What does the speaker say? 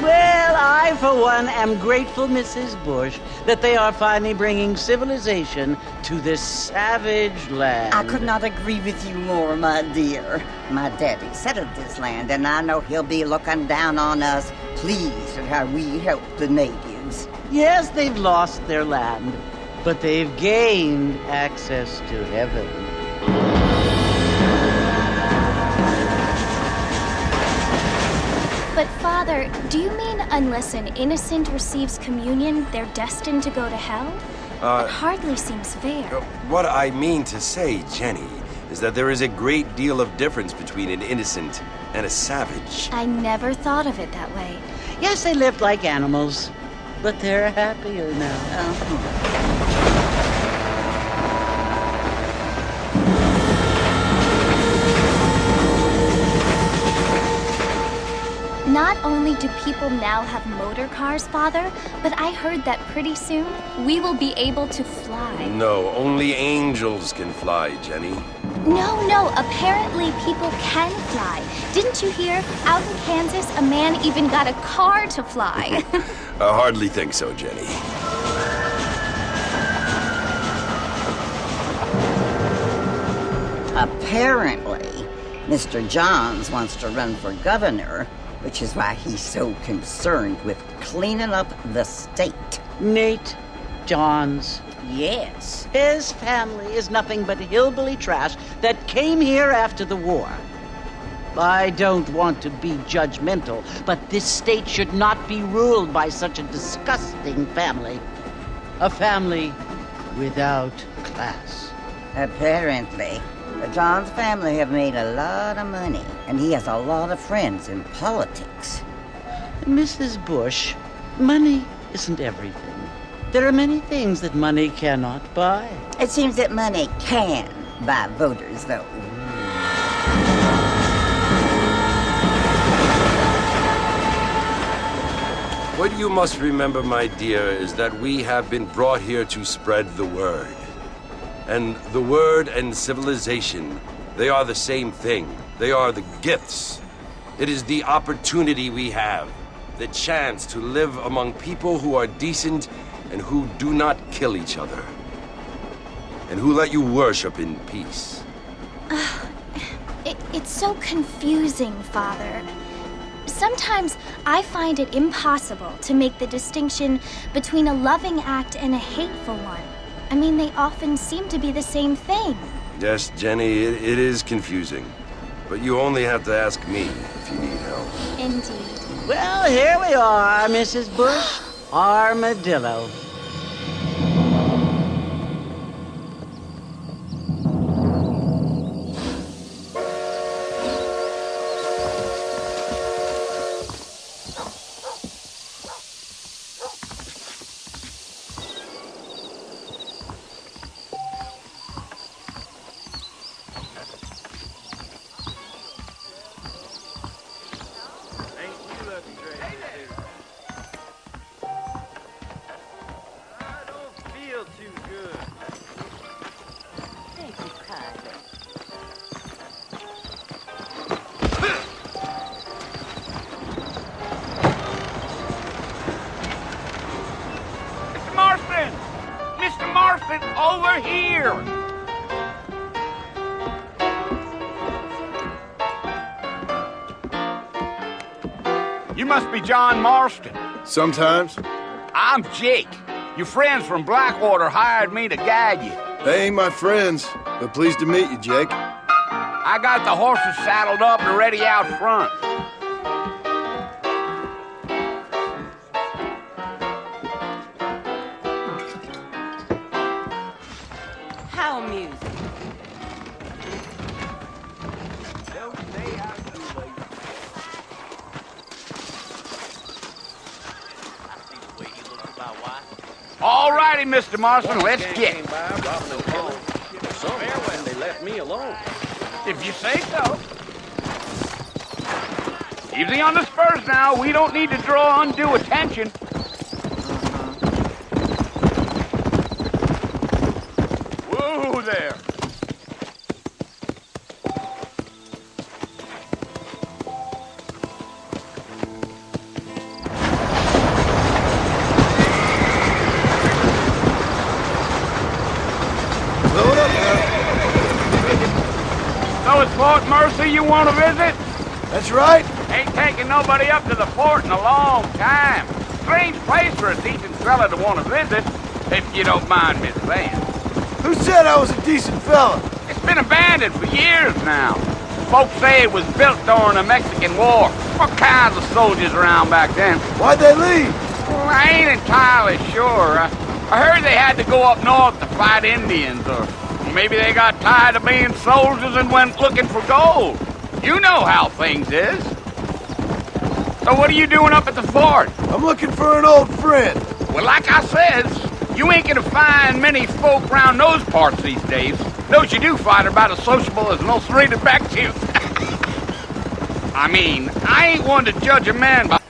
Well, I, for one, am grateful, Mrs. Bush, that they are finally bringing civilization to this savage land. I could not agree with you more, my dear. My daddy settled this land, and I know he'll be looking down on us, pleased at how we help the natives. Yes, they've lost their land, but they've gained access to heaven. But, Father, do you mean unless an innocent receives communion, they're destined to go to hell? It hardly seems fair. What I mean to say, Jenny, is that there is a great deal of difference between an innocent and a savage. I never thought of it that way. Yes, they lived like animals, but they're happier now. Not only do people now have motor cars, Father, but I heard that pretty soon we will be able to fly. No, only angels can fly, Jenny. No, apparently people can fly. Didn't you hear? Out in Kansas, a man even got a car to fly. I hardly think so, Jenny. Apparently, Mr. Johns wants to run for governor, which is why he's so concerned with cleaning up the state. Nate Johns. Yes. His family is nothing but hillbilly trash that came here after the war. I don't want to be judgmental, but this state should not be ruled by such a disgusting family. A family without class. Apparently. The Johns family have made a lot of money, and he has a lot of friends in politics. Mrs. Bush, money isn't everything. There are many things that money cannot buy. It seems that money can buy voters, though. What you must remember, my dear, is that we have been brought here to spread the word. And the word and civilization, they are the same thing. They are the gifts. It is the opportunity we have, the chance to live among people who are decent and who do not kill each other, and who let you worship in peace. It's so confusing, Father. Sometimes I find it impossible to make the distinction between a loving act and a hateful one. I mean, they often seem to be the same thing. Yes, Jenny, it is confusing. But you only have to ask me if you need help. Indeed. Well, here we are, Mrs. Bush. Armadillo. Over here! You must be John Marston. Sometimes. I'm Jake. Your friends from Blackwater hired me to guide you. They ain't my friends, but pleased to meet you, Jake. I got the horses saddled up and ready out front. How amusing. All righty, Mr. Marston, let's get it. They left me alone. If you say so. Easy on the spurs now. We don't need to draw undue attention. Whoa there. Fort Mercy you want to visit? That's right. Ain't taking nobody up to the fort in a long time. Strange place for a decent fella to want to visit, if you don't mind me saying. Who said I was a decent fella? It's been abandoned for years now. Folks say it was built during the Mexican War. What kinds of soldiers around back then? Why'd they leave? Well, I ain't entirely sure. I heard they had to go up north to fight Indians, or maybe they got tired of being soldiers and went looking for gold. You know how things is. So what are you doing up at the fort? I'm looking for an old friend. Well, like I said, you ain't gonna find many folk around those parts these days. Those you do find are about as sociable as an ulcerated back tooth. I mean, I ain't one to judge a man by